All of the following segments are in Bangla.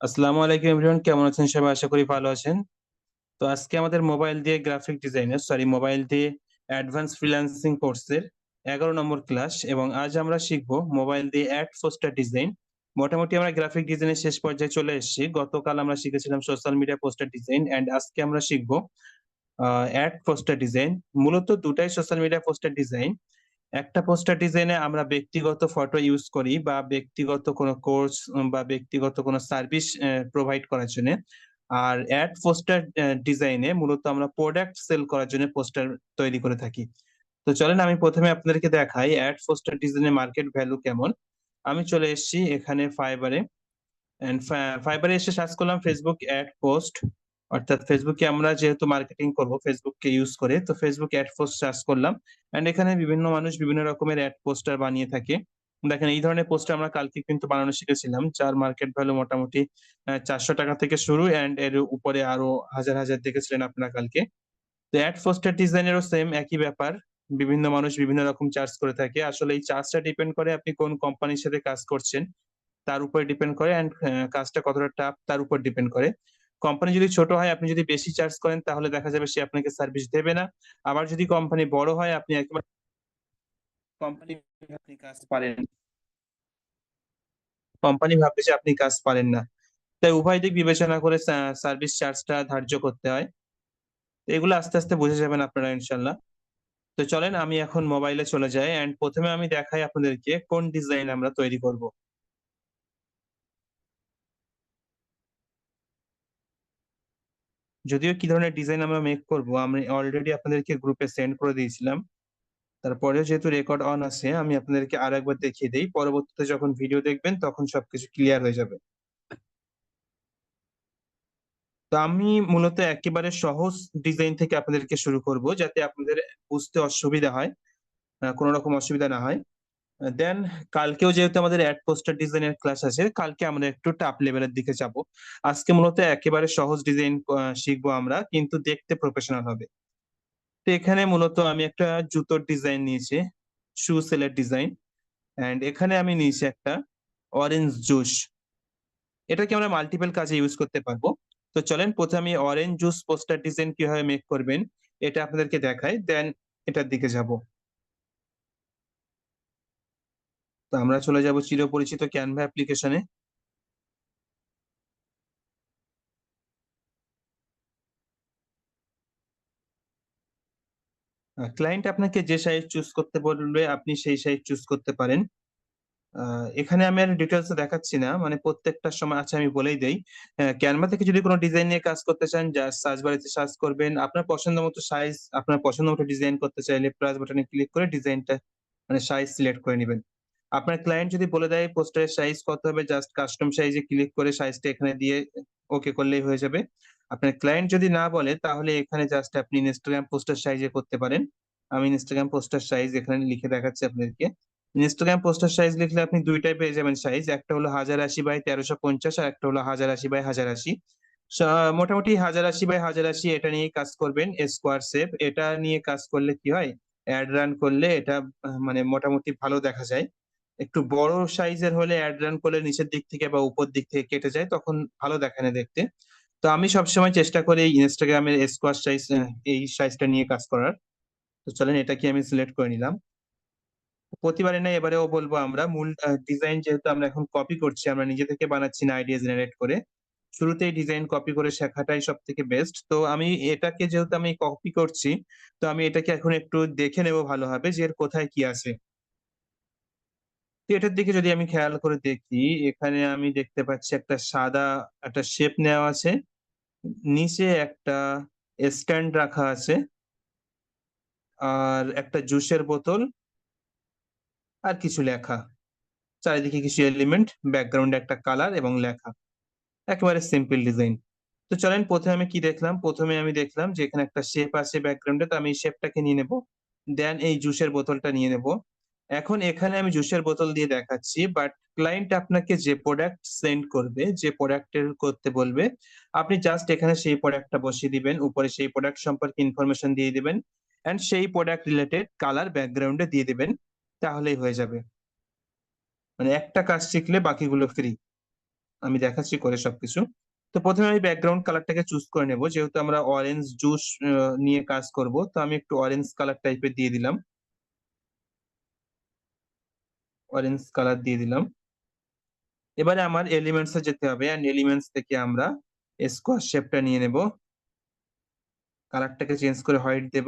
আসসালামু আলাইকুম এভরিওয়ান, কেমন আছেন সবাই? আশা করি ভালো আছেন। তো আজকে আমাদের মোবাইল দিয়ে গ্রাফিক ডিজাইনের মোবাইল দিয়ে অ্যাডভান্স ফ্রিল্যান্সিং কোর্সের 11 নম্বর ক্লাস এবং আজ আমরা শিখবো মোবাইল দিয়ে অ্যাড পোস্টার ডিজাইন। মোটামুটি আমরা গ্রাফিক ডিজাইনের শেষ পর্যায়ে চলে এসেছি। গতকাল আমরা শিখেছিলাম social media poster design and আজকে আমরা শিখবো অ্যাড পোস্টার ডিজাইন। মূলত দুটাই সোশ্যাল মিডিয়া পোস্টার ডিজাইন। একটা পোস্টার ডিজাইনে আমরা ব্যক্তিগত ফটো ইউজ করি বা ব্যক্তিগত কোনো কোর্স বা ব্যক্তিগত কোনো সার্ভিস প্রোভাইড করার জন্য। আর অ্যাড পোস্টার ডিজাইনে মূলত আমরা প্রোডাক্ট সেল করার জন্য পোস্টার তৈরি করে থাকি। তো চলেন আমি প্রথমে আপনাদেরকে দেখাই অ্যাড পোস্টার ডিজাইনের মার্কেট ভ্যালু কেমন। আমি চলে এসেছি এখানে ফাইবারে এন্ড ফাইবারে এসে সার্চ করলাম ফেসবুক অ্যাড পোস্ট। অর্থাৎ ফেসবুকে আমরা যেহেতু মার্কেটিং করব ফেসবুককে ইউজ করে, তো ফেসবুক অ্যাড পোস্ট সার্চ করলাম এন্ড এখানে বিভিন্ন মানুষ বিভিন্ন রকমের অ্যাড পোস্টার বানিয়ে থাকে। দেখেন এই ধরনের পোস্টার আমরা কালকে কিন্তু বানানো শিখেছিলাম, যার মার্কেট ভ্যালু মোটামুটি 400 টাকা থেকে শুরু এন্ড এর উপরে আরো হাজার হাজার দেখেছিলেন আপনারা কালকে। তো অ্যাড পোস্টার ডিজাইনেরও সেম একই ব্যাপার। বিভিন্ন মানুষ বিভিন্ন রকম চার্জ করে থাকে। আসলে এই চার্জটা ডিপেন্ড করে আপনি কোন কোম্পানির সাথে কাজ করছেন তার উপরে ডিপেন্ড করে এন্ড কাজটা কতটা টাফ তার উপর ডিপেন্ড করে। কোম্পানি যদি ছোট হয় আপনি যদি বেশি চার্জ করেন তাহলে দেখা যাবে সে আপনাকে সার্ভিস দেবে না। আবার যদি কোম্পানি বড় হয় আপনি একেবারে কোম্পানি আপনি কাজ পারেন, কোম্পানি ভাববে যে আপনি কাজ পারেন না। তাই উভয় দিক বিবেচনা করে সার্ভিস চার্জটা ধার্য করতে হয়। তো এগুলো আস্তে আস্তে বুঝে যাবেন আপনারা ইনশাল্লাহ। তো চলেন আমি এখন মোবাইলে চলে যাই এন্ড প্রথমে আমি দেখাই আপনাদেরকে কোন ডিজাইন আমরা তৈরি করব। যদিও কি ধরনের ডিজাইন আমরা মেক করব আমি অলরেডি আপনাদেরকে গ্রুপে সেন্ড করে দিয়েছিলাম। তারপরেও যেহেতু রেকর্ড অন আছে আমি আপনাদেরকে আর একবার দেখিয়ে দেই, পরবর্তীতে যখন ভিডিও দেখবেন তখন সবকিছু ক্লিয়ার হয়ে যাবে। তো আমি মূলত একেবারে সহজ ডিজাইন থেকে আপনাদেরকে শুরু করব যাতে আপনাদের বুঝতে অসুবিধা হয়, কোনো রকম অসুবিধা না হয়। দেন কালকেও যেহেতু আমাদের অ্যাড পোস্টার ডিজাইনের ক্লাস আছে, কালকে আমরা একটু টাফ লেভেলের দিকে যাব। আজকে মূলত একেবারে সহজ ডিজাইন শিখবো আমরা, কিন্তু দেখতে প্রফেশনাল হবে। তো এখানে মূলত আমি একটা জুতোর ডিজাইন নিয়েছি, শু সেলের ডিজাইন এন্ড এখানে আমি নিয়েছি একটা অরেঞ্জ জুস। এটাকে আমরা মাল্টিপল কাজে ইউজ করতে পারবো। তো চলেন প্রথমে আমি অরেঞ্জ জুস পোস্টার ডিজাইন কিভাবে মেক করবেন এটা আপনাদেরকে দেখাই, দেন এটার দিকে যাব। তো আমরা চলে যাব চিরপরিচিত ক্যানভা অ্যাপ্লিকেশনে। ক্লায়েন্ট আপনাকে যে সাইজ চুজ করতে বলবে আপনি সেই সাইজ চুজ করতে পারেন। এখানে আমি আর ডিটেলস দেখাচ্ছি না, মানে প্রত্যেকটার সময় আছে আমি বলেই দেই। ক্যানভা থেকে যদি কোনো ডিজাইন নিয়ে কাজ করতে চান জাস্ট সার্চ বারেতে সার্চ করবেন, আপনার পছন্দ মতো সাইজ, আপনার পছন্দ মতো ডিজাইন করতে চাইলে প্লাস বাটনে ক্লিক করে ডিজাইনটা মানে সাইজ সিলেক্ট করে নেবেন। আপনার ক্লায়েন্ট যদি বলে দেয় পোস্টারের সাইজ কত হবে, জাস্ট কাস্টম সাইজে ক্লিক করে সাইজটা এখানে দিয়ে ওকে করলেই হয়ে যাবে। আপনার ক্লায়েন্ট যদি না বলে তাহলে এখানে জাস্ট আপনি ইনস্টাগ্রাম পোস্টার সাইজে করতে পারেন। আমি ইনস্টাগ্রাম পোস্টার সাইজ এখানে লিখে দেখাচ্ছি আপনাদেরকে। ইনস্টাগ্রাম পোস্টার সাইজ লিখলে আপনি দুইটাই পেয়ে যাবেন সাইজ, একটা হলো 1080 বাই 1350 আর একটা হলো 1080 বাই 1080। মোটামুটি 1080 বাই 1080 এটা নিয়ে কাজ করবেন। স্কোয়ার শেপ এটা নিয়ে কাজ করলে কি হয়, অ্যাড রান করলে এটা মানে মোটামুটি ভালো দেখা যায়। একটু বড় সাইজের হলে অ্যাড রান করলে নিচের দিক থেকে বা উপর দিক থেকে কেটে যায়, তখন ভালো দেখে না দেখতে। তো আমি সবসময় চেষ্টা করি ইনস্টাগ্রামের স্কোয়ার সাইজ, এই সাইজটা নিয়ে কাজ করার। তো চলেন এটাকে আমি সিলেক্ট করে নিলাম। প্রতিবারে না এবারেও বলবো আমরা মূল ডিজাইন যেহেতু আমরা এখন কপি করছি, আমরা নিজে থেকে বানাচ্ছি না আইডিয়া জেনারেট করে, শুরুতেই ডিজাইন কপি করে শেখাটাই সব থেকে বেস্ট। তো আমি এটাকে যেহেতু আমি কপি করছি, তো আমি এটাকে এখন একটু দেখে নেবো ভালোভাবে যে এর কোথায় কি আছে। তো এটার দিকে যদি আমি খেয়াল করে দেখি, এখানে আমি দেখতে পাচ্ছি একটা সাদা একটা শেপ নেওয়া আছে, নিচে একটা স্ট্যান্ড রাখা আছে, আর একটা জুসের বোতল, আর কিছু লেখা, চারিদিকে কিছু এলিমেন্ট, ব্যাকগ্রাউন্ডে একটা কালার এবং লেখা। একেবারে সিম্পল ডিজাইন। তো চলেন প্রথমে আমি কি দেখলাম, প্রথমে আমি দেখলাম যে এখানে একটা শেপ আছে ব্যাকগ্রাউন্ডে, তো আমি এই শেপটাকে নিয়ে নেব। দেন এই জুসের বোতলটা নিয়ে নেব। এখন এখানে আমি জুসের বোতল দিয়ে দেখাচ্ছি, বাট ক্লায়েন্ট আপনাকে যে প্রোডাক্ট সেন্ড করবে, যে প্রোডাক্টের করতে বলবে, আপনি জাস্ট এখানে সেই প্রোডাক্টটা বসিয়ে দিবেন, উপরে সেই প্রোডাক্ট সম্পর্কে ইনফরমেশন দিয়ে দিবেন এন্ড সেই প্রোডাক্ট রিলেটেড কালার ব্যাকগ্রাউন্ডে দিয়ে দিবেন, তাহলেই হয়ে যাবে। মানে একটা কাজ শিখলে বাকিগুলো ফ্রি। আমি দেখাচ্ছি করে সবকিছু। তো প্রথমে আমি ব্যাকগ্রাউন্ড কালারটাকে চুজ করে নেব, যেহেতু আমরা অরেঞ্জ জুস নিয়ে কাজ করব, তো আমি একটু অরেঞ্জ কালার টাইপের দিয়ে দিলাম। অরেঞ্জ কালার দিয়ে দিলাম। এবারে আমার এলিমেন্টস এ যেতে হবে, এন্ড এলিমেন্টস থেকে আমরা স্কোয়ার শেপটা নিয়ে নেব, কালারটাকে চেঞ্জ করে হোয়াইট দেব।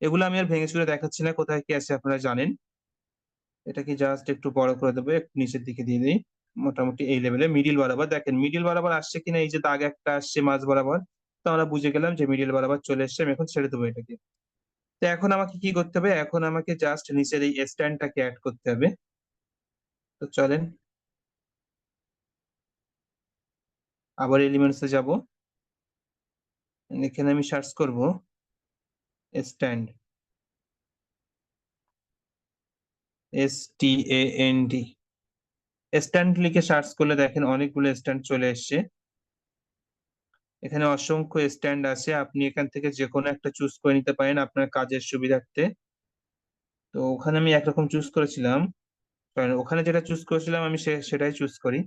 এগুলো আমি আর ভেঙে চুরে দেখাচ্ছি না, কোথায় কি আছে আপনারা জানেন। এটাকে জাস্ট একটু বড় করে দেবো, একটু নিচের দিকে দিয়ে দিই। মোটামুটি এই লেভেলে মিডিল বরাবর দেখেন, মিডিল বরাবর আসছে কিনা, এই যে দাগ একটা আসছে মাঝ বরাবর। তো আমরা বুঝে গেলাম যে মিডিল বরাবর চলে এসছে। আমি এখন ছেড়ে দেবো এটাকে। তো এখন আমাকে কি করতে হবে, এখন আমাকে জাস্ট নিচের এই স্ট্যান্ডটাকে অ্যাড করতে হবে। তো চলেন আবার এলিমেন্টসে যাব, এখানে আমি সার্চ করব স্ট্যান্ড, STAND। স্ট্যান্ড লিখে সার্চ করলে দেখেন অনেকগুলো স্ট্যান্ড চলে এসছে। এখানে অসংখ্য স্ট্যান্ড আছে, আপনি এখান থেকে যে কোনো একটা চুজ করে নিতে পারেন আপনার কাজের সুবিধার্থে। তো ওখানে আমি একরকম চুজ করেছিলাম, কারণ ওখানে যেটা চুজ করেছিলাম আমি সেটাই চুজ করি।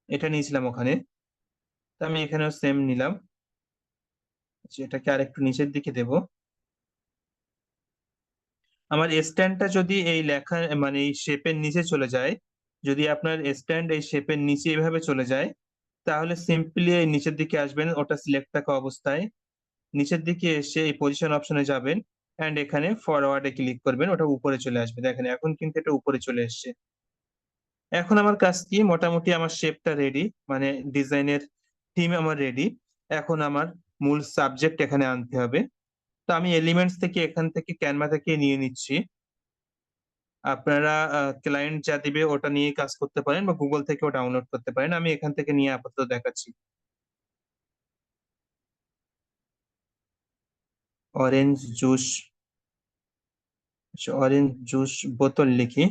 এটা নিয়েছিলাম ওখানে, তো আমি এখানেও সেম নিলাম। এটাকে আর একটু নিচের দিকে দেব। আমার স্ট্যান্ডটা যদি এই লেখা মানে এই শেপের নিচে চলে যায়, যদি আপনার স্ট্যান্ড এই শেপের নিচে এভাবে চলে যায়, তাহলে সিম্পলি এই নিচের দিকে আসবেন, ওটা সিলেক্ট থাকা অবস্থায় নিচের দিকে এসে এই পজিশন অপশনে যাবেন, এন্ড এখানে ফরওয়ার্ডে ক্লিক করবেন, ওটা উপরে চলে আসবে। দেখেন এখন কিন্তু এটা উপরে চলে এসেছে। এখন আমার কাজ কি, মোটামুটি আমার শেপটা রেডি, মানে ডিজাইনের থিম আমার রেডি। এখন আমার মূল সাবজেক্ট এখানে আনতে হবে। তো আমি এলিমেন্টস থেকে এখান থেকে ক্যানভা থেকে নিয়ে নিচ্ছি। আপনারা ক্লায়েন্ট যা দিবে ওটা নিয়ে কাজ করতে পারেন, বা গুগল থেকেও ডাউনলোড করতে পারেন। আমি এখান থেকে নিয়ে আপাতত দেখাচ্ছি। অরেঞ্জ জুস, অরেঞ্জ জুস বোতল লিখি।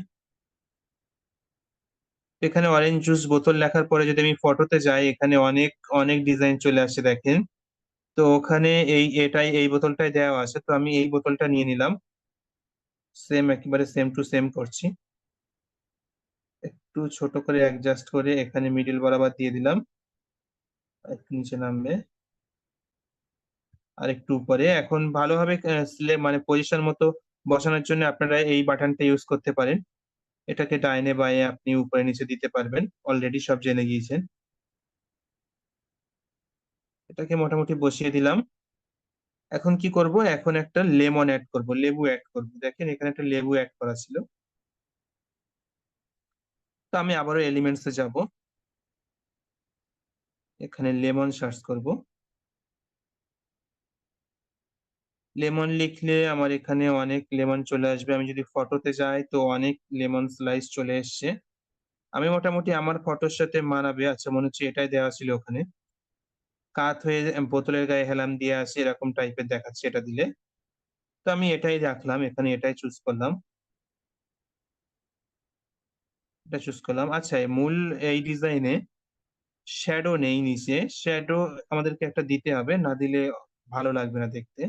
এখানে অরেঞ্জ জুস বোতল লেখার পরে যদি আমি ফটোতে যাই, এখানে অনেক অনেক ডিজাইন চলে আসছে দেখেন। তো ওখানে এই বোতলটাই দেওয়া আছে, তো আমি এই বোতলটা নিয়ে নিলাম। সেম, একেবারে সেম টু সেম করছি। একটু ছোট করে অ্যাডজাস্ট করে এখানে মিডিল বরাবর দিয়ে দিলাম। একটু নিচে নামবে, আর একটু উপরে। এখন ভালোভাবে মানে পজিশন মতো বসানোর জন্য আপনারা এই বাটনটা ইউজ করতে পারেন। এটাকে ডাইনে বাঁয়ে আপনি উপরে নিচে দিতে পারবেন, অলরেডি সব জেনে গিয়েছেন। এটাকে মোটামুটি বসিয়ে দিলাম। এখন কি করব, এখন একটা লেমন অ্যাড করব, লেবু অ্যাড করব। দেখেন এখানে একটা লেবু অ্যাড করা ছিল। তো আমি আবারও এলিমেন্টসে যাব, এখানে লেমন সার্চ করব। লেমন লিখলে আমার এখানে অনেক লেমন চলে আসবে। আমি যদি ফটোতে যাই তো অনেক লেমন স্লাইস চলে এসছে। আমি মোটামুটি আমার ফটোর সাথে মানাবে, আচ্ছা মনে হচ্ছে এটাই দেওয়া ছিল ওখানে। কাত হয়ে বোতলের গায়ে হেলান দিয়ে আসে এরকম টাইপের দেখাচ্ছে এটা দিলে। তো আমি এটাই রাখলাম, এখানে এটাই চুজ করলাম। এটা চুজ করলাম। আচ্ছা মূল এই ডিজাইনে শ্যাডো নেই নিচে, শ্যাডো আমাদেরকে একটা দিতে হবে, না দিলে ভালো লাগবে না দেখতে।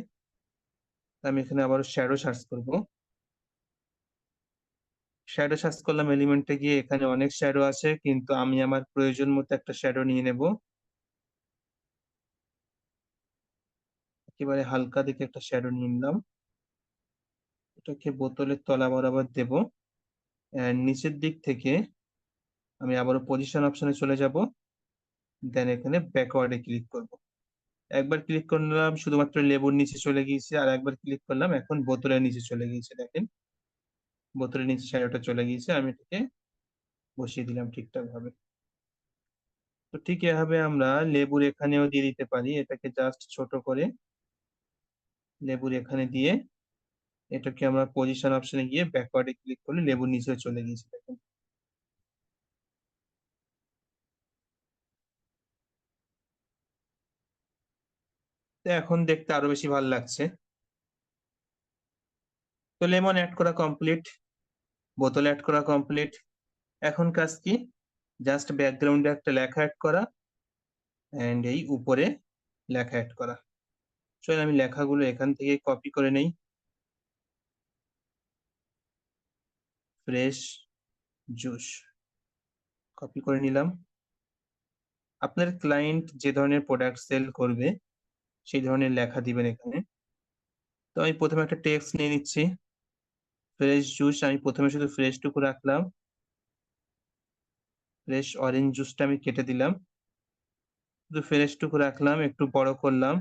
আমি এখানে আবার শ্যাডো সার্চ করব। শ্যাডো সার্চ করলাম এলিমেন্টে গিয়ে, এখানে অনেক শ্যাডো আছে, কিন্তু আমি আমার প্রয়োজন মতো একটা শ্যাডো নিয়ে নেব। একেবারে হালকা দিকে একটা শ্যাডো নিয়ে নিলাম। এটাকে বোতলের তলা বরাবর দেব, নিচের দিক থেকে আমি আবারও পজিশন অপশনে চলে যাব, দেন এখানে ব্যাকওয়ার্ডে ক্লিক করব। একবার ক্লিক করলাম শুধুমাত্র লেবুর নিচে চলে গিয়েছে, আর একবার ক্লিক করলাম এখন বোতলের নিচে চলে গিয়েছে। দেখেন বোতলের নিচে শ্যাডোটা চলে গিয়েছে। আমি এটাকে বসিয়ে দিলাম ঠিকঠাক ভাবে। তো ঠিক এভাবে আমরা লেবুর এখানেও দিয়ে দিতে পারি, এটাকে জাস্ট ছোট করে লেবুর এখানে দিয়ে এটাকে আমরা পজিশন অপশনে গিয়ে ব্যাকওয়ার্ডে ক্লিক করলে লেবুর নিচে চলে গিয়েছে দেখেন। তো এখন দেখতে আরো বেশি ভালো লাগছে। তো লেমন অ্যাড করা কমপ্লিট, বোতল অ্যাড করা কমপ্লিট। এখন কাজ কি, জাস্ট ব্যাকগ্রাউন্ডে একটা লেখা অ্যাড করা, এন্ড এই উপরে লেখা অ্যাড করা। চলুন আমি লেখাগুলো এখান থেকে কপি করে নেই। ফ্রেশ জুস, কপি করে নিলাম। আপনার ক্লায়েন্ট যে ধরনের প্রোডাক্ট সেল করবে সেই ধরনের লেখা দিবেন এখানে। তো আমি প্রথমে একটা টেক্সট নিয়ে নিচ্ছি। ফ্রেশ জুস আমি প্রথমে শুধু ফ্রেশ টুকু রাখলাম। ফ্রেশ অরেঞ্জ জুসটা আমি কেটে দিলাম। শুধু ফ্রেশ টুকু রাখলাম, একটু বড় করলাম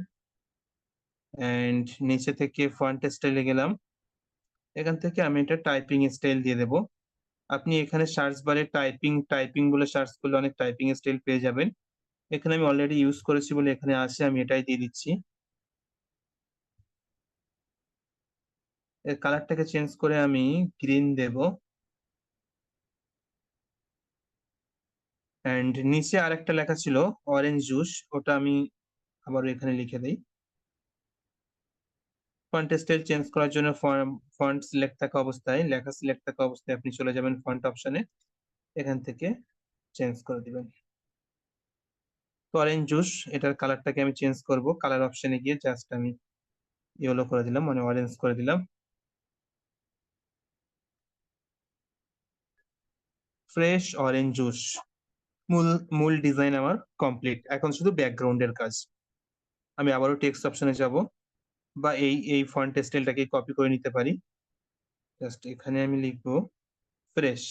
অ্যান্ড নিচে থেকে ফন্ট স্টাইলে গেলাম। এখান থেকে আমি এটা টাইপিং স্টাইল দিয়ে দেব। আপনি এখানে সার্চ বারে টাইপিং বলে সার্চ করলে অনেক টাইপিং স্টাইল পেয়ে যাবেন। এখানে আমি অলরেডি ইউজ করেছি বলে এখানে আছে, আমি এটাই দিয়ে দিচ্ছি। এর কালারটাকে চেঞ্জ করে আমি গ্রিন দেব অ্যান্ড নিচে আরেকটা লেখা ছিল অরেঞ্জ জুস, ওটা আমি আবারও এখানে লিখে দেই। ফন্ট স্টাইল চেঞ্জ করার জন্য ফন্ট সিলেক্ট থাকা অবস্থায়, লেখা সিলেক্ট থাকা অবস্থায় আপনি চলে যাবেন ফন্ট অপশনে, এখান থেকে চেঞ্জ করে দিবেন। তো অরেঞ্জ জুস এটার কালারটাকে আমি চেঞ্জ করব, কালার অপশনে গিয়ে জাস্ট আমি ইয়েলো করে দিলাম, মানে অরেঞ্জ করে দিলাম। ফ্রেশ অরেঞ্জ জুস মূল মূল ডিজাইন আমার কমপ্লিট। এখন শুধু ব্যাকগ্রাউন্ডের কাজ। আমি আবারও টেক্সট অপশনে যাব, বা এই ফন্ট স্টাইলটাকে কপি করে নিতে পারি। জাস্ট এখানে আমি লিখবো ফ্রেশ,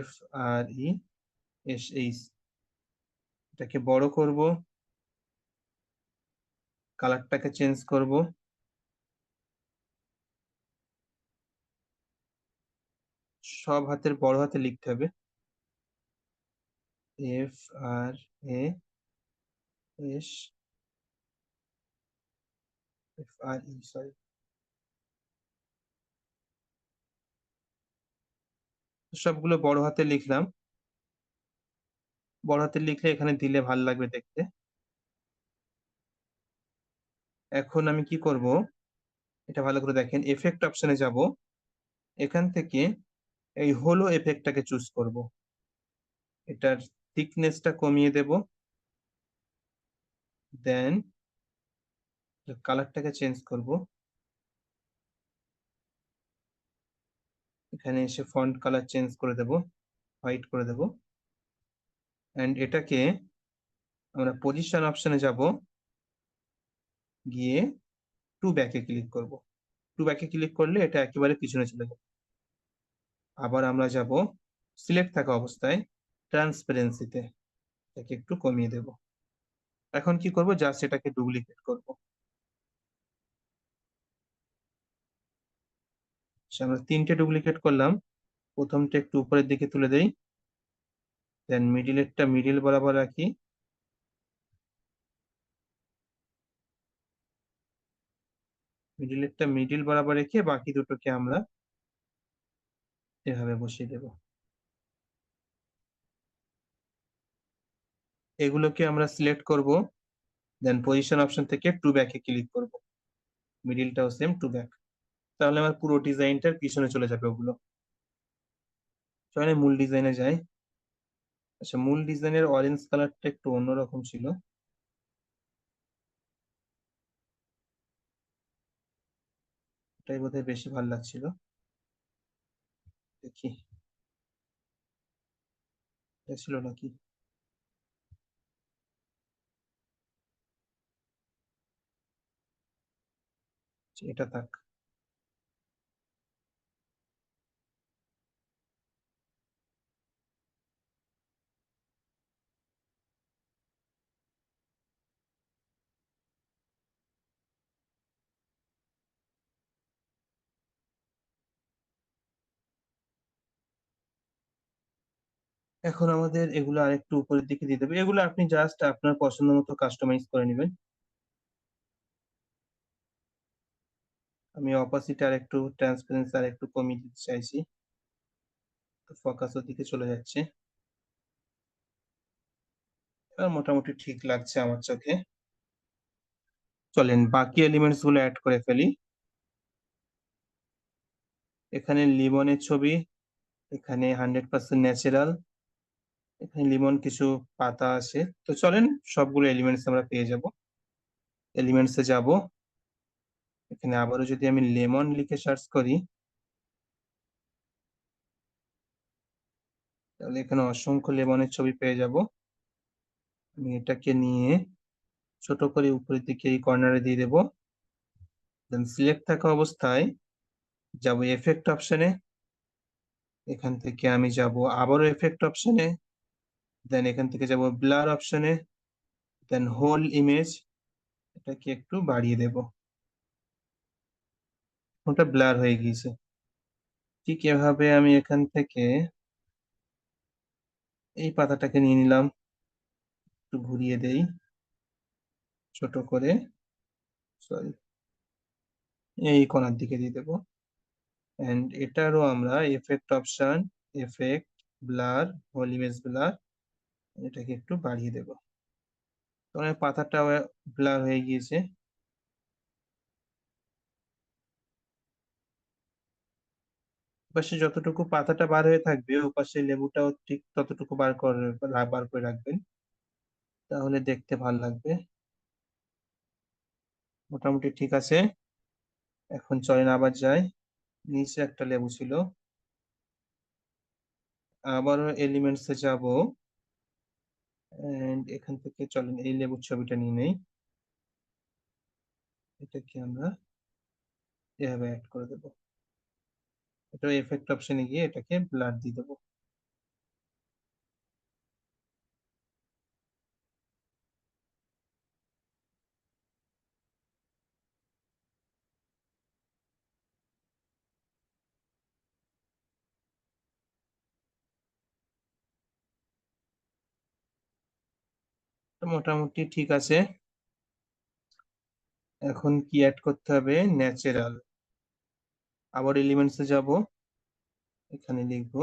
FRESH। এটাকে বড় করব, কালারটাকে চেঞ্জ করব, সব হাতের বড় হাতে লিখতে হবে। FRESH, sorry. সবগুলো বড় হাতে লিখলাম। বড় হাতে লিখলে এখানে দিলে ভালো লাগবে দেখতে। এখন আমি কি করব, এটা ভালো করে দেখেন, এফেক্ট অপশনে যাব। এখান থেকে এই হলো এফেক্টটাকে চুজ করব। এটার থিকনেসটা কমিয়ে দেব, দেন কালারটাকে চেঞ্জ করব। এখানে এসে ফন্ট কালার চেঞ্জ করে দেব, হোয়াইট করে দেব এন্ড এটাকে আমরা পজিশন অপশনে যাব, গিয়ে টু ব্যাকে ক্লিক করব। টু ব্যাকে ক্লিক করলে এটা একেবারে পিছনে চলে যাবে। আবার আমরা যাব সিলেক্ট থাকা অবস্থায় ট্রান্সপারেন্সিতে, এটাকে একটু কমিয়ে দেব। এখন কি করব, জাস্ট এটাকে ডুপ্লিকেট করব। আমরা তিনটে ডুপ্লিকেট করলাম। প্রথমটা একটু উপরের দিকে তুলে দেই, দেন মিডিলেরটা মিডিল বরাবর রাখি, মিডিলেরটা মিডিল বরাবর রেখে বাকি দুটোকে আমরা এভাবে বসিয়ে দেব। এগুলোকে আমরা সিলেক্ট করব, দেন পজিশন অপশন থেকে টু ব্যাকে ক্লিক করব, মিডিলটাও সেম টু ব্যাক। তাহলে আমার পুরো ডিজাইনটার পিছনে চলে যাবে ওগুলো। চলে মূল ডিজাইনে যাই। আচ্ছা, মূল ডিজাইনের অরেঞ্জ কালারটা একটু অন্যরকম ছিল, এটাই বোধহয় বেশি ভালো লাগছিল। দেখি এটা ছিল নাকি। আচ্ছা, এটা থাক। এখন আমাদের এগুলো আরেকটু উপরের দিকে দিয়ে দেবে, এগুলো আপনি জাস্ট আপনার পছন্দ মতো কাস্টমাইজ করে নেবেন। আমি অপাসিটি আর একটু ট্রান্সপারেন্সি আর একটু কমিয়ে দিতে চাইছি, ফোকাস ওদিকে চলে যাচ্ছে। এবার মোটামুটি ঠিক লাগছে আমার চোখে। চলেন বাকি এলিমেন্টস গুলো অ্যাড করে ফেলি। এখানে লিমনের ছবি, এখানে 100% ন্যাচারাল, এখানে লিমন কিছু পাতা আছে। তো চলেন সবগুলো এলিমেন্টস আমরা পেয়ে যাব। এলিমেন্টস এ যাব, এখানে আবারও যদি আমি লেমন লিখে সার্চ করি, তাহলে এখানে অসংখ্য লেমনের ছবি পেয়ে যাব। আমি এটাকে নিয়ে ছোট করে উপরের দিকে এই কর্নারে দিয়ে দেবো। দেন সিলেক্ট থাকা অবস্থায় যাব এফেক্ট অপশনে। এখান থেকে আমি যাব আবারও এফেক্ট অপশনে। দেন এখান থেকে যাব ব্লার অপশনে। দেন হোল ইমেজ, এটাকে একটু বাড়িয়ে দেব। ওটা ব্লার হয়ে গিয়েছে। ঠিক এভাবে আমি এখান থেকে এই পাতাটাকে নিয়ে নিলাম, একটু ঘুরিয়ে দেই ছোট করে, সরি, এই কোণার দিকে দিয়ে দেবো। এন্ড এটারও আমরা effect option, effect, blur, whole image blur, এটাকে একটু বাড়িয়ে দেব। তোমার পাতাটা ব্লার হয়ে গিয়েছে। পাশে যতটুকু পাতাটা বার হয়ে থাকবে ওপাশে লেবুটাও ঠিক ততটুকু বার করে রাখবেন, তাহলে দেখতে ভালো লাগবে। মোটামুটি ঠিক আছে। এখন চলেন আবার যাই। নিচে একটা লেবু ছিল, আবারও এলিমেন্টস এ যাব। এন্ড এখান থেকে চলেন এই লেবুর ছবিটা নিয়ে নেই। এটাকে আমরা এভাবে অ্যাড করে দেবো। এটা এফেক্ট অপশনে গিয়ে এটাকে ব্লার দিয়ে দেবো। তো মোটামুটি ঠিক আছে। এখন কি অ্যাড করতে হবে? ন্যাচারাল। আবার এলিমেন্টস এ যাব, এখানে লিখবো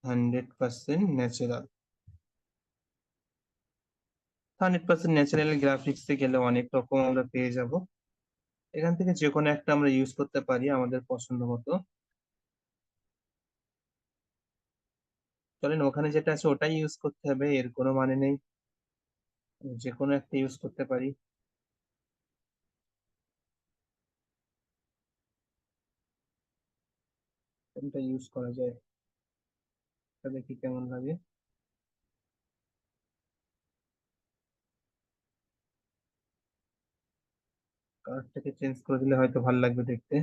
100% ন্যাচারাল। 100% ন্যাচারাল গ্রাফিক্স এ গেলে অনেক রকম আমরা পেয়ে যাব। এখান থেকে যে কোনো একটা আমরা ইউজ করতে পারি আমাদের পছন্দ মতো। চলেন ওখানে যেটা আছে ওটাই ইউজ করতে হবে, এর কোনো মানে নেই, যে কোনো একটা ইউজ করতে পারি। কোনটা ইউজ করা যায়, এটা দেখি কেমন লাগে। কালারটাকে চেঞ্জ করে দিলে হয়তো ভালো লাগবে দেখতে।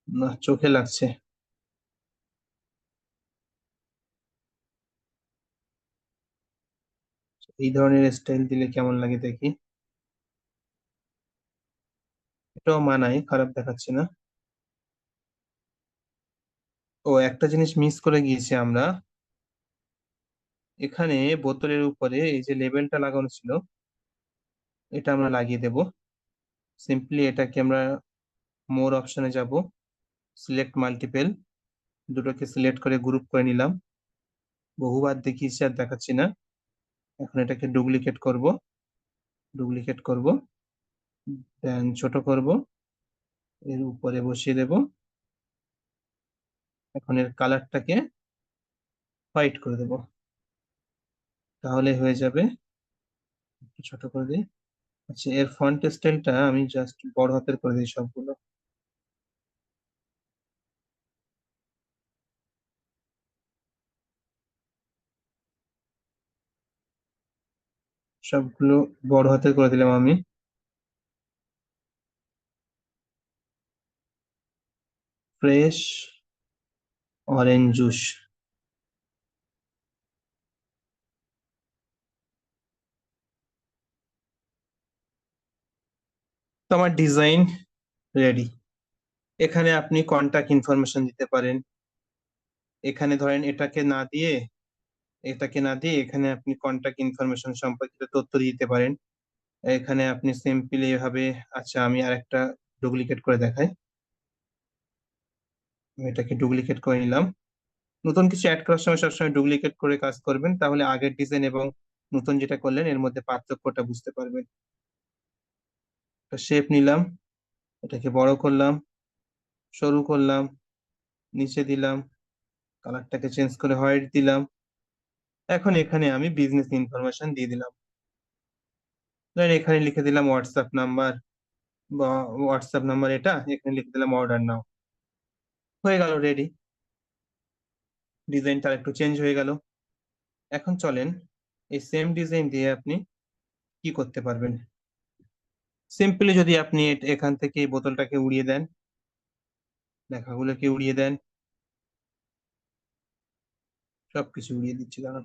না, চোখে লাগছে। এই ধরনের স্টাইল দিলে কেমন লাগে দেখি। এটাও মানায়, খারাপ দেখাচ্ছে না। ও, একটা জিনিস মিস করে গিয়েছি আমরা। এখানে বোতলের উপরে এই যে লেবেলটা লাগানো ছিল, এটা আমরা লাগিয়ে দেব। সিম্পলি এটাকে আমরা মোর অপশনে যাব, সিলেক্ট মাল্টিপল, দুটোকে সিলেক্ট করে গ্রুপ করে নিলাম। বহুবার দেখিয়েছি আর দেখাচ্ছি না। এখন এটাকে ডুপ্লিকেট করব, দেন ছোট করব, এর উপরে বসিয়ে দেব। এখন এর কালারটাকে হোয়াইট করে দেব, তাহলে হয়ে যাবে। একটু ছোট করে দিই। আচ্ছা, এর ফন্ট স্টাইলটা আমি জাস্ট বড় হাতের করে দিই সবগুলো। সবগুলো বড় হাতের করে দিলাম আমি। Fresh orange juice. তো আমার ডিজাইন রেডি। এখানে আপনি কন্টাক্ট ইনফরমেশন দিতে পারেন। এখানে ধরেন এটাকে না দিয়ে এখানে আপনি কন্টাক্ট ইনফরমেশন সম্পর্কিত তথ্য দিতে পারেন। এখানে আপনি সিম্পলি এভাবে, আচ্ছা আমি আরেকটা ডুপ্লিকেট করে দেখাই। আমি এটাকে ডুপ্লিকেট করে নিলাম। নতুন কিছু অ্যাড করার সময় সবসময় ডুপ্লিকেট করে কাজ করবেন, তাহলে আগের ডিজাইন এবং নতুন যেটা করলেন এর মধ্যে পার্থক্যটা বুঝতে পারবেন। শেপ নিলাম, এটাকে বড় করলাম, সরু করলাম, নিচে দিলাম, কালারটাকে চেঞ্জ করে হোয়াইট দিলাম। এখন এখানে আমি বিজনেস ইনফরমেশন দিয়ে দিলাম। ধরেন এখানে লিখে দিলাম হোয়াটসঅ্যাপ নাম্বার, বা হোয়াটসঅ্যাপ নাম্বার এটা, এখানে লিখে দিলাম অর্ডার নাও, হয়ে গেল রেডি। ডিজাইনটা একটু চেঞ্জ হয়ে গেল। এখন চলেন এই সেম ডিজাইন দিয়ে আপনি কি করতে পারবেন। সিম্পলি যদি আপনি এখান থেকে এই বোতলটাকে উড়িয়ে দেন, লেখাগুলোকে উড়িয়ে দেন, সবকিছু উড়িয়ে দিচ্ছি দাঁড়ান।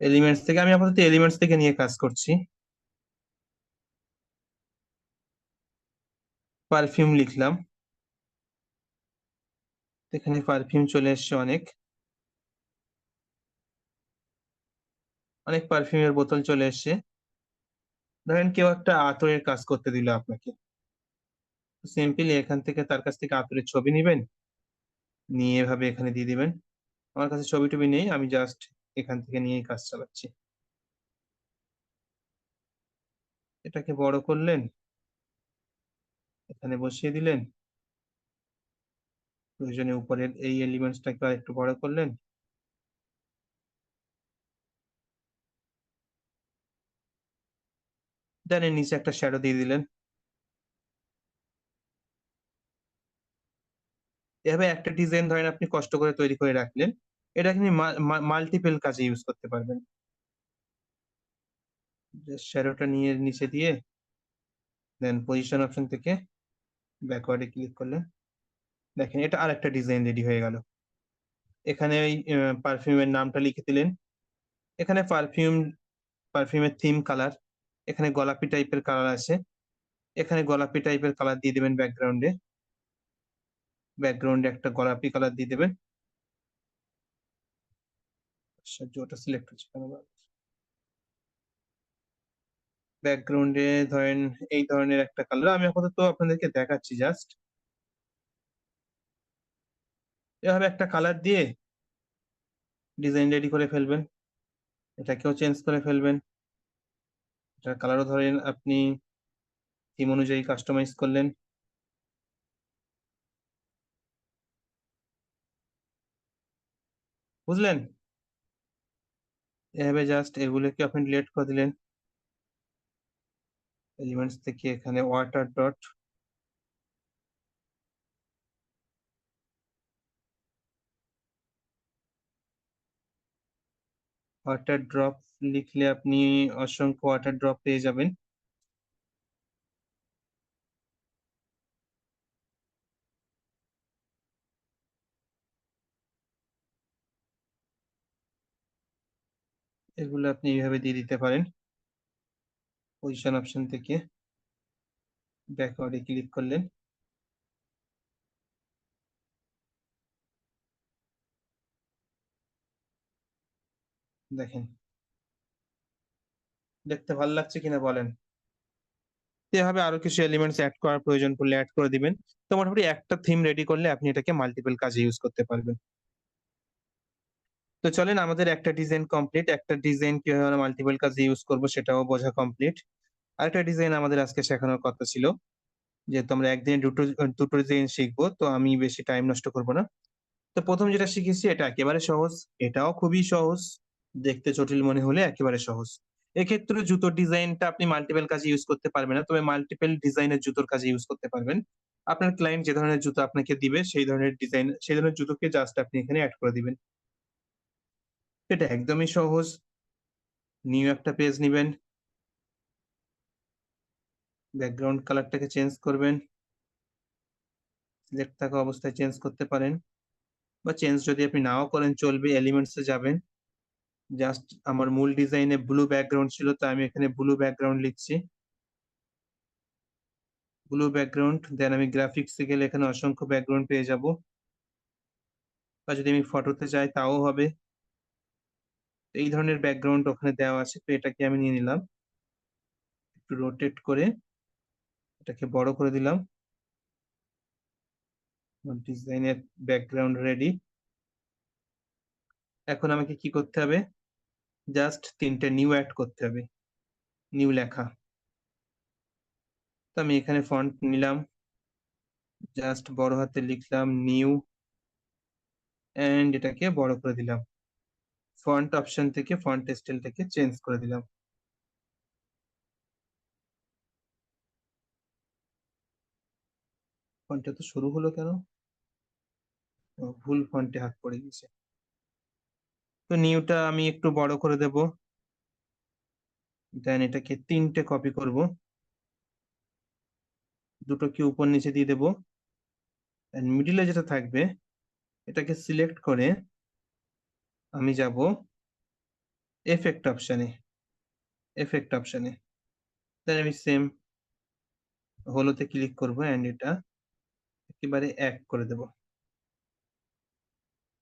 এলিমেন্টস থেকে আমি আপাতত এলিমেন্টস থেকে নিয়ে কাজ করছি। পারফিউম লিখলাম, এখানে পারফিউম চলে এসছে অনেক, অনেক পারফিউমের বোতল চলে এসছে। ধরেন কেউ একটা আতরের কাজ করতে দিল আপনাকে, সিম্পলি এখান থেকে তার কাছ থেকে আতরের ছবি নিবেন, নিয়ে এভাবে এখানে দিয়ে দিবেন। আমার কাছে ছবি টবি নেই, আমি জাস্ট এখান থেকে নিয়েই কাজ চালাচ্ছি। এটাকে বড় করলেন, এখানে বসিয়ে দিলেন, প্রয়োজনে উপরের এই এলিমেন্টসটাকে আর একটু বড় করলেন, দেন এর নিচে একটা শ্যাডো দিয়ে দিলেন। এভাবে একটা ডিজাইন ধরেন আপনি কষ্ট করে তৈরি করে রাখলেন, এটা আপনি মাল্টিপল কাজে ইউজ করতে পারবেন। শ্যাডোটা নিয়ে নিচে দিয়ে দেন পজিশন অপশন থেকে ব্যাকওয়ার্ডে ক্লিক করলেন, দেখেন এটা আর একটা ডিজাইন রেডি হয়ে গেল। এখানে ওই পারফিউমের নামটা লিখে দিলেন, এখানে পারফিউমের থিম কালার, এখানে গোলাপি টাইপের কালার আছে, এখানে গোলাপি টাইপের কালার দিয়ে দিবেন ব্যাকগ্রাউন্ডে, ব্যাকগ্রাউন্ডে একটা গোলাপি কালার দিয়ে দেবেন। আশ্চর্য, ওটা সিলেক্ট হচ্ছে কেন? ব্যাকগ্রাউন্ডে ধরেন এই ধরনের একটা কালার, আমি আপাতত আপনাদেরকে দেখাচ্ছি জাস্ট। এভাবে একটা কালার দিয়ে ডিজাইন রেডি করে ফেলবেন, এটাকেও চেঞ্জ করে ফেলবেন। এটার কালারও ধরেন আপনি থিম অনুযায়ী কাস্টমাইজ করলেন। বুঝলেন? এভাবে জাস্ট এগুলোকে আপনি ডিলিট করে দিলেন এলিমেন্টস থেকে, এখানে ওয়াটার ডট, ওয়াটার ড্রপ লিখলে আপনি অসংখ্য ওয়াটার ড্রপ পেয়ে যাবেন। এগুলো আপনি এইভাবে দিয়ে দিতে পারেন। পজিশন অপশন থেকে ব্যাকওয়ার্ডে ক্লিক করলেন, দেখেন দেখতে ভালো লাগছে কিনা বলেন। তো এভাবে আরো কিছু এলিমেন্টস অ্যাড করার প্রয়োজন পড়লে অ্যাড করে দিবেন। তো মোটামুটি একটা থিম রেডি করলে আপনি এটাকে মাল্টিপল কাজে ইউজ করতে পারবেন। তো চলেন, আমাদের একটা ডিজাইন কমপ্লিট, একটা ডিজাইন কিভাবে আমরা মাল্টিপল কাজে ইউজ করব সেটাও বোঝা কমপ্লিট। আরেকটা ডিজাইন আমাদের আজকে শেখানোর কথা ছিল, যেহেতু আমরা একদিনে দুটো দুটো ডিজাইন শিখবো, তো আমি বেশি টাইম নষ্ট করব না। তো প্রথম যেটা শিখেছি এটা একেবারে সহজ, এটাও খুবই সহজ, দেখতে জটিল মনে হলে একেবারে সহজ। এক্ষেত্রে জুতোর ডিজাইনটা আপনি মাল্টিপল কাজে ইউজ করতে পারবেন না, তবে মাল্টিপল ডিজাইনের জুতোর কাজে ইউজ করতে পারবেন। আপনার ক্লায়েন্ট যে ধরনের জুতো আপনাকে দিবে সেই ধরনের ডিজাইন, সেই ধরনের জুতোকে জাস্ট আপনি এখানে অ্যাড করে দিবেন। এটা একদমই সহজ। নিউ একটা পেজ নিবেন, ব্যাকগ্রাউন্ড কালারটাকে চেঞ্জ করবেন, সিলেক্ট থাকা অবস্থায় চেঞ্জ করতে পারেন, বা চেঞ্জ যদি আপনি নাও করেন চলবে, এলিমেন্টসে যাবেন, জাস্ট আমার মূল ডিজাইনে ব্লু ব্যাকগ্রাউন্ড ছিল, তো আমি এখানে ব্লু ব্যাকগ্রাউন্ড লিখছি, ব্লু ব্যাকগ্রাউন্ড। দেন আমি গ্রাফিক্সে গেলে এখানে অসংখ্য ব্যাকগ্রাউন্ড পেয়ে যাব, বা যদি আমি ফটোতে যাই তাও হবে। তো এই ধরনের ব্যাকগ্রাউন্ড ওখানে দেওয়া আছে, তো এটাকে আমি নিয়ে নিলাম, একটু রোটেট করে এটাকে বড় করে দিলাম। ডিজাইনের ব্যাকগ্রাউন্ড রেডি। এখন আমাকে কি করতে হবে? জাস্ট তিনটে নিউ অ্যাড করতে হবে, নিউ লেখা। তো আমি এখানে ফন্ট নিলাম, জাস্ট বড় হাতে লিখলাম নিউ, এন্ড এটাকে বড় করে দিলাম। ফন্ট অপশন থেকে ফন্ট স্টাইলটাকে চেঞ্জ করে দিলাম। ফন্টটা তো শুরু হলো কেন? ভুল ফন্টে হাত পড়ে গেছে। তো নিউটা আমি একটু বড় করে দেব। দেন এটাকে 3টে কপি করব, দুটোকে উপর নিচে দিয়ে দেবো। মিডিলে যেটা থাকবে এটাকে সিলেক্ট করে আমি যাব এফেক্ট অপশনে। এফেক্ট অপশনে দেন আমি সেম হলোতে ক্লিক করব এন্ড এটা একেবারে এক করে দেব।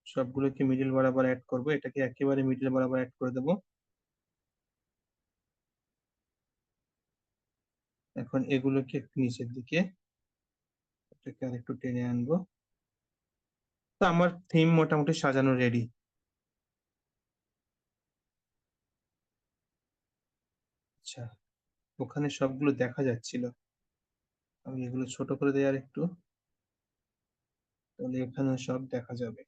সবগুলোকে মিডিল বরাবর অ্যাড করব, এটাকে একেবারে মিডিল বরাবর অ্যাড করে দেব। এখন এগুলোকে একটু নিচের দিকে, এটাকে আর একটু টেনে আনবো। তো আমার থিম মোটামুটি সাজানো রেডি। আচ্ছা, ওখানে সবগুলো দেখা যাচ্ছিল, আমি এগুলো ছোট করে দিই আর একটু, তাহলে এখানে সব দেখা যাবে।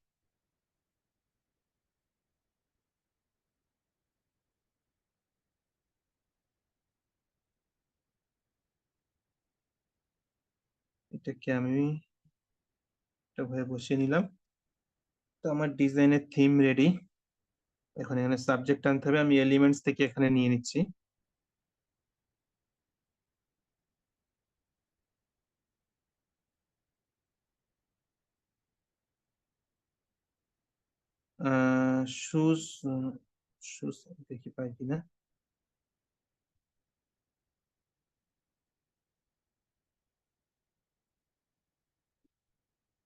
এটাকে আমি একটা ভাবে বসিয়ে নিলাম। তো আমার ডিজাইনের থিম রেডি। এখন এখানে সাবজেক্ট আনতে হবে, আমি এলিমেন্টস থেকে এখানে নিয়ে নিচ্ছি। শুজ, শুজ দেখি পাই কিনা।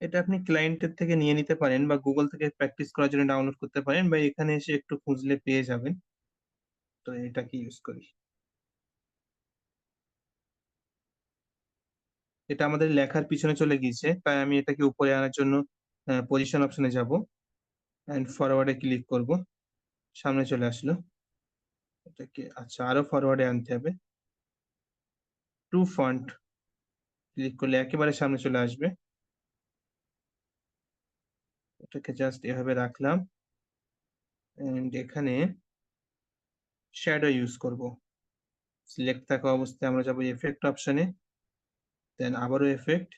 এটা আপনি ক্লায়েন্টের থেকে নিয়ে নিতে পারেন বা গুগল থেকে প্র্যাকটিস করার জন্য ডাউনলোড করতে পারেন, বা এখানে এসে একটু খুঁজলে পেয়ে যাবেন। তো এটাকে ইউজ করি। এটা আমাদের লেখার পিছনে চলে গিয়েছে, তাই আমি এটাকে উপরে আনার জন্য পজিশন অপশনে যাব এন্ড ফরওয়ার্ডে ক্লিক করব। সামনে চলে আসলো। এটাকে আচ্ছা আরো ফরওয়ার্ডে আনতে হবে। টু ফন্ট ক্লিক করলে একেবারে সামনে চলে আসবে। এটাকে জাস্ট এভাবে রাখলাম এন্ড এখানে শ্যাডো ইউজ করব। সিলেক্ট থাকা অবস্থায় আমরা যাব এফেক্ট অপশনে, দেন আবারও এফেক্ট,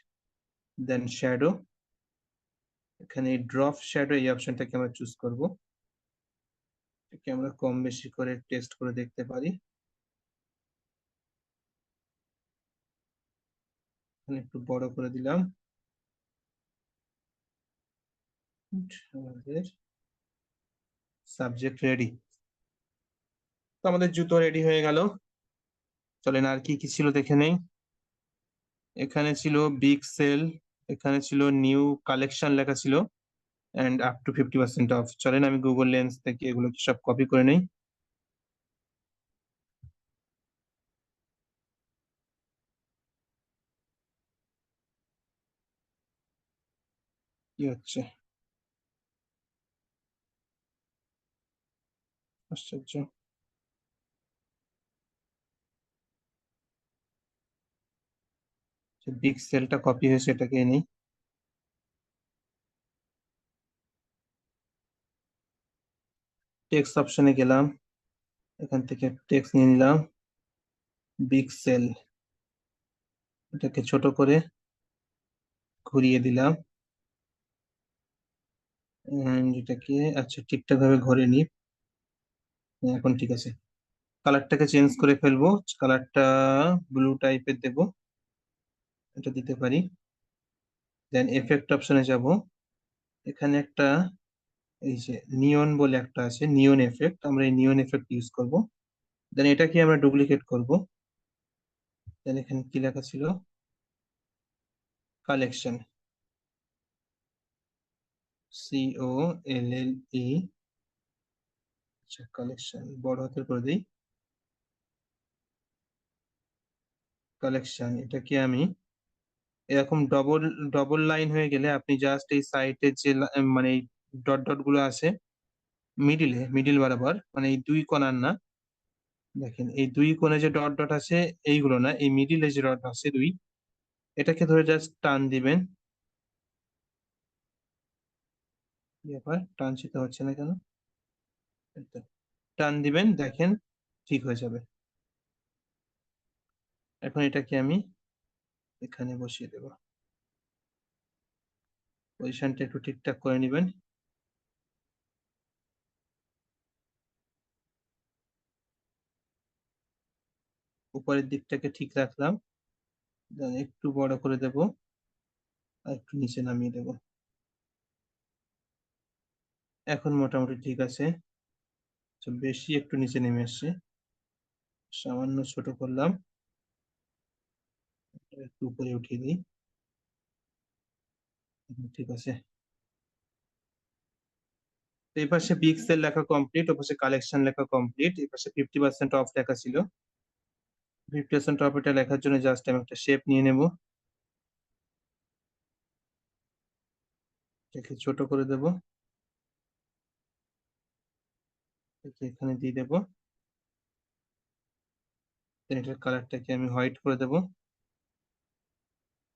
দেন শ্যাডো। এখানে ড্রপ শ্যাডো এই অপশনটাকে আমরা চুজ করব। এটাকে আমরা কম বেশি করে টেস্ট করে দেখতে পারি। এখানে একটু বড় করে দিলাম। আমাদের সাবজেক্ট রেডি। তো আমাদের জুতো রেডি হয়ে গেল। চলেন আর কি কি ছিল দেখে নেই। এখানে ছিল বিগ সেল, এখানে ছিল নিউ কালেকশন লেখা ছিল এন্ড আপ টু 50% অফ। চলেন আমি গুগল লেন্স থেকে এগুলো সব কপি করে নেই। কি হচ্ছে? আশ্চর্য। বিগ সেলটা কপি হয়েছে, এটাকে নেই। টেক্সট অপশনে গেলাম, এখান থেকে টেক্সট নিয়ে নিলাম। বিগ সেল, এটাকে ছোট করে ঘুরিয়ে দিলাম and এটাকে আচ্ছা ঠিকঠাক ভাবে ঘরে নি। এখন ঠিক আছে। কালারটাকে চেঞ্জ করে ফেলবো, কালারটা ব্লু টাইপের দেব, এটা দিতে পারি। দেন এফেক্ট অপশনে যাব, এখানে একটা এই যে নিয়ন বলে একটা আছে, নিয়ন এফেক্ট, আমরা এই নিয়ন এফেক্ট ইউজ করব। দেন এটাকে আমরা ডুপ্লিকেট করব। দেন এখানে কি লেখা ছিল, কালেকশন, COLLE। আচ্ছা কালেকশন বড় হাতের করে দিই। কালেকশন, এটাকে আমি এরকম ডবল ডবল লাইন হয়ে গেলে আপনি জাস্ট এই সাইডের যে মানে ডট ডট গুলো আছে মিডিলে, মিডিল বরাবর, মানে এই দুই কোণার না, দেখেন এই দুই কোণে যে ডট ডট আছে এইগুলো না, এই মিডিলে যে ডট আছে দুই, এটাকে ধরে জাস্ট টান দিবেন। কি ব্যাপার, টানছিতে হচ্ছে না কেন? এই তো। টান দিবেন, দেখেন ঠিক হয়ে যাবে। এখন এটাকে আমি এখানে বসিয়ে দেব। পজিশনটা একটু ঠিকঠাক করে নেবেন। উপরের দিকটাকে ঠিক রাখলাম, দেন একটু বড় করে দেব আর একটু নিচে নামিয়ে দেব। এখন মোটামুটি ঠিক আছে। বেশি একটু নিচে নেমে আসছে, সামান্য ছোট করলাম, একটু উপরে উঠিয়ে দিই। ঠিক আছে। তো এই পাশে বিগ সেল লেখা কমপ্লিট, ও পাশে কালেকশন লেখা কমপ্লিট, এই পাশে 50% অফ লেখা ছিল। 50% অফ এটা লেখার জন্য জাস্ট আমি একটা শেপ নিয়ে নেব, এটাকে ছোট করে দেব, এটাকে এখানে দিয়ে দেব, এটার কালারটাকে আমি হোয়াইট করে দেব।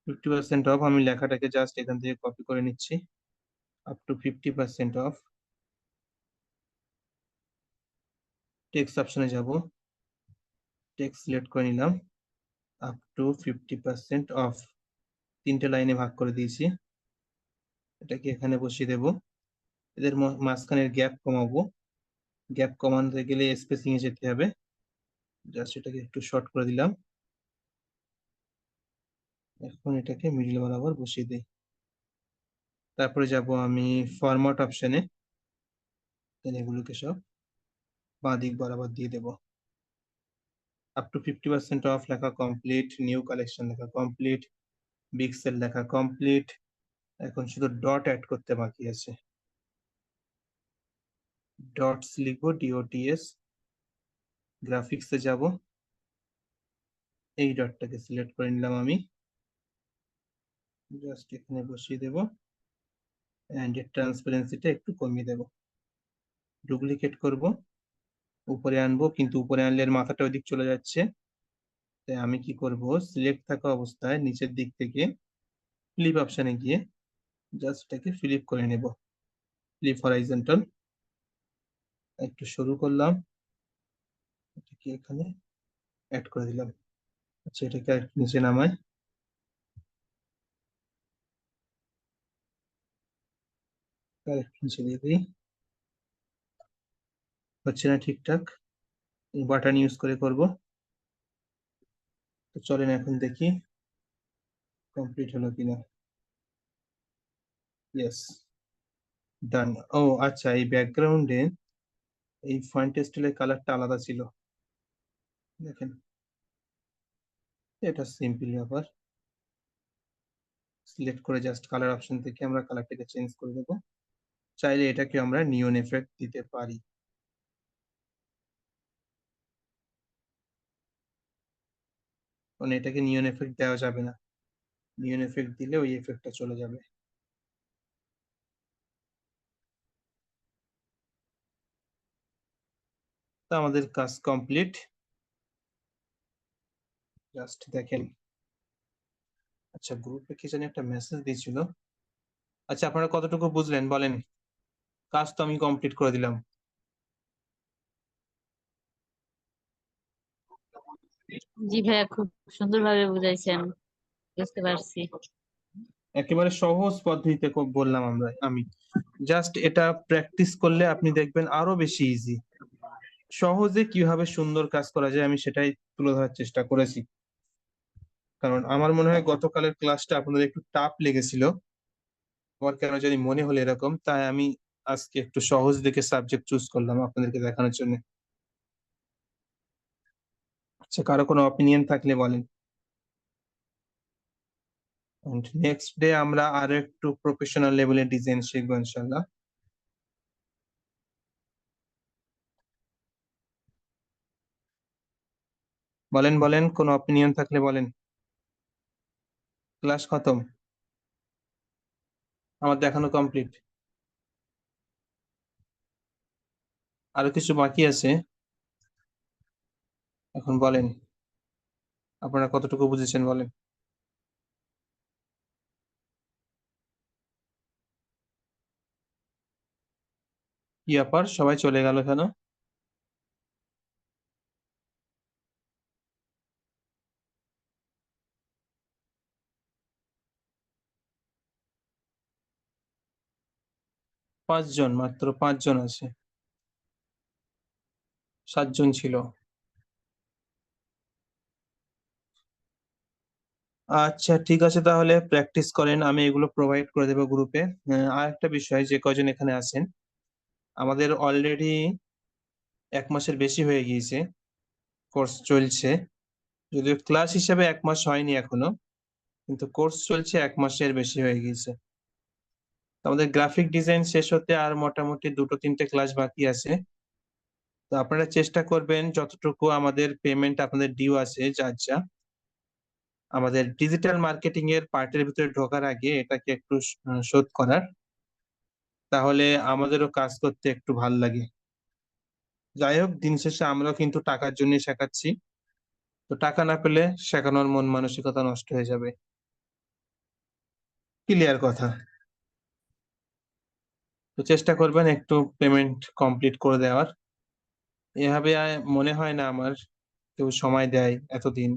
50% অফ, আমি লেখাটাকে জাস্ট এখান থেকে কপি করে নিচ্ছি। আপ টু 50% অফ, টেক্সট অপশনে যাব, টেক্সট সিলেক্ট করে নিলাম, আপ টু 50% অফ, 3টে লাইনে ভাগ করে দিয়েছি। এটাকে এখানে বসিয়ে দেব, এদের মাঝখানের গ্যাপ কমাবো, গ্যাপ কমাতে গেলে স্পেসিং এ যেতে হবে, জাস্ট এটাকে একটু শর্ট করে দিলাম। এখন এটাকে মিডল বরাবর বসিয়ে দিই। তারপরে যাব আমি ফরম্যাট অপশনে, এগুলোকে সব বাঁ দিক বরাবর দিয়ে দেব। আপ টু 50% অফ লেখা কমপ্লিট, নিউ কালেকশন লেখা কমপ্লিট, বিগ সেল লেখা কমপ্লিট। এখন শুধু ডট অ্যাড করতে বাকি আছে। ডটস লিখবো, DOTS, গ্রাফিক্সে যাব, এই ডটটাকে সিলেক্ট করে নিলাম আমি, জাস্ট এখানে বসিয়ে দেব, এন্ড এর ট্রান্সপারেন্সিটা একটু কমিয়ে দেব। ডুপ্লিকেট করব, উপরে আনবো, কিন্তু উপরে আনলে এর মাথাটা ওইদিক চলে যাচ্ছে। তাই আমি কি করব, সিলেক্ট থাকা অবস্থায় নিচের দিক থেকে ফ্লিপ অপশনে গিয়ে জাস্ট এটাকে ফ্লিপ করে নেব, ফ্লিপ হরাইজন্টাল, একটু শুরু করলাম, এটাকে এখানে অ্যাড করে দিলাম। আচ্ছা, এটাকে আর একটু নিচে নামাই, আর একটু নিচে দিয়ে দিই। হচ্ছে না ঠিকঠাক, বাটন ইউজ করে করব। তো চলেন এখন দেখি কমপ্লিট হলো কিনা। ইয়েস, ডান। ও আচ্ছা, এই ব্যাকগ্রাউন্ডে এই ফন্ট স্টাইলের কালারটা আলাদা ছিল, দেখেন। এটা সিম্পল ব্যাপার, সিলেক্ট করে জাস্ট কালার অপশন থেকে আমরা কালারটাকে চেঞ্জ করে দেবো। চাইলে এটাকে আমরা নিয়ন এফেক্ট দিতে পারি, কারণ এটাকে নিয়ন এফেক্ট দেওয়া যাবে না, নিয়ন এফেক্ট দিলে ওই এফেক্টটা চলে যাবে। তো আমাদের কাজ কমপ্লিট, জাস্ট দেখেন। আচ্ছা, গ্রুপে কি জানি একটা মেসেজ দিয়েছিল। আচ্ছা, আপনারা কতটুকু বুঝলেন বলেন? কাজ তো আমি কমপ্লিট করে দিলাম। জি ভাইয়া, খুব সুন্দরভাবে বুঝাইছেন, বুঝতে পারছি। একেবারে সহজ পদ্ধতিতে বললাম আমি জাস্ট এটা প্র্যাকটিস করলে আপনি দেখবেন আরো বেশি ইজি। সহজে কিভাবে সুন্দর কাজ করা যায় আমি সেটাই তুলে ধরার চেষ্টা করেছি, কারণ আমার মনে হয় গতকালের ক্লাসটা আপনাদের একটু টাফ লেগেছিল। আমার কেন জানি মনে হলো এরকম, তাই আমি আজকে একটু সহজ দেখে সাবজেক্ট চুজ করলাম আপনাদেরকে দেখানোর জন্য। আচ্ছা, কারো কোনো অপিনিয়ন থাকলে বলেন। নেক্সট ডে আমরা আরো একটু প্রফেশনাল লেভেলের ডিজাইন শিখবো ইনশাল্লাহ। বলেন বলেন, কোনো অপিনিয়ন থাকলে বলেন। ক্লাস খতম, আমার দেখানো কমপ্লিট, আরো কিছু বাকি আছে। এখন বলেন, আপনারা কতটুকু বুঝেছেন বলেন। কি ব্যাপার, সবাই চলে গেল কেন? 5 জন, মাত্র 5 জন আছে। 7 জন ছিল। আচ্ছা ঠিক আছে, তাহলে প্র্যাকটিস করেন, আমি এগুলো প্রোভাইড করে দেবো গ্রুপে। আর একটা বিষয়, যে কয়জন এখানে আছেন, আমাদের অলরেডি 1 মাসের বেশি হয়ে গিয়েছে কোর্স চলছে। যদিও ক্লাস হিসাবে 1 মাস হয়নি এখনো, কিন্তু কোর্স চলছে 1 মাসের বেশি হয়ে গিয়েছে। তো আমাদের গ্রাফিক ডিজাইন শেষ হতে আর মোটামুটি 2-3টে ক্লাস বাকি আছে। তো আপনারা চেষ্টা করবেন যতটুকু আমাদের পেমেন্ট আপনাদের ডিউ আছে, যা যা আমাদের ডিজিটাল মার্কেটিং এর পার্টের ভিতরে ঢোকার আগে এটাকে একটু শোধ করার, তাহলে আমাদেরও কাজ করতে একটু ভাল লাগে। যাই হোক, দিন শেষে আমরাও কিন্তু টাকার জন্যই শেখাচ্ছি। তো টাকা না পেলে শেখানোর মন মানসিকতা নষ্ট হয়ে যাবে। ক্লিয়ার কথা। তো চেষ্টা করবেন একটু পেমেন্ট কমপ্লিট করে দেওয়ার। এভাবে মনে হয় না আমার কেউ সময় দেয় এতদিন।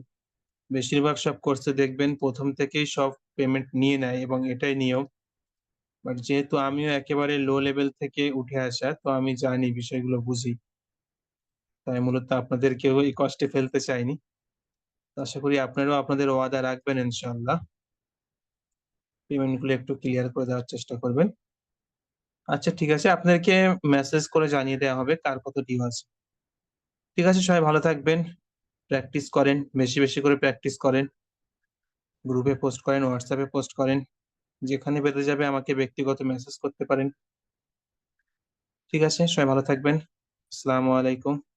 বেশিরভাগ সব কোর্সে দেখবেন প্রথম থেকেই সব পেমেন্ট নিয়ে নেয় এবং এটাই নিয়ম। বাট যেহেতু আমিও একেবারে লো লেভেল থেকে উঠে আসা, তো আমি জানি, বিষয়গুলো বুঝি। তাই মূলত আপনাদেরকেও এই কষ্টে ফেলতে চাইনি। তো আশা করি আপনারাও আপনাদের ওয়াদা রাখবেন ইনশাআল্লাহ। পেমেন্ট গুলো একটু ক্লিয়ার করে দেওয়ার চেষ্টা করবেন। আচ্ছা ঠিক আছে, আপনাদেরকে মেসেজ করে জানিয়ে দেওয়া হবে কার কত ডিউ আছে। ঠিক আছে, সবাই ভালো থাকবেন। প্র্যাকটিস করেন, বেশি বেশি করে প্র্যাকটিস করেন। গ্রুপে পোস্ট করেন, হোয়াটসঅ্যাপে পোস্ট করেন। যেখানে বেঁধে যাবে আমাকে ব্যক্তিগত মেসেজ করতে পারেন। ঠিক আছে, সবাই ভালো থাকবেন। আসসালামু আলাইকুম।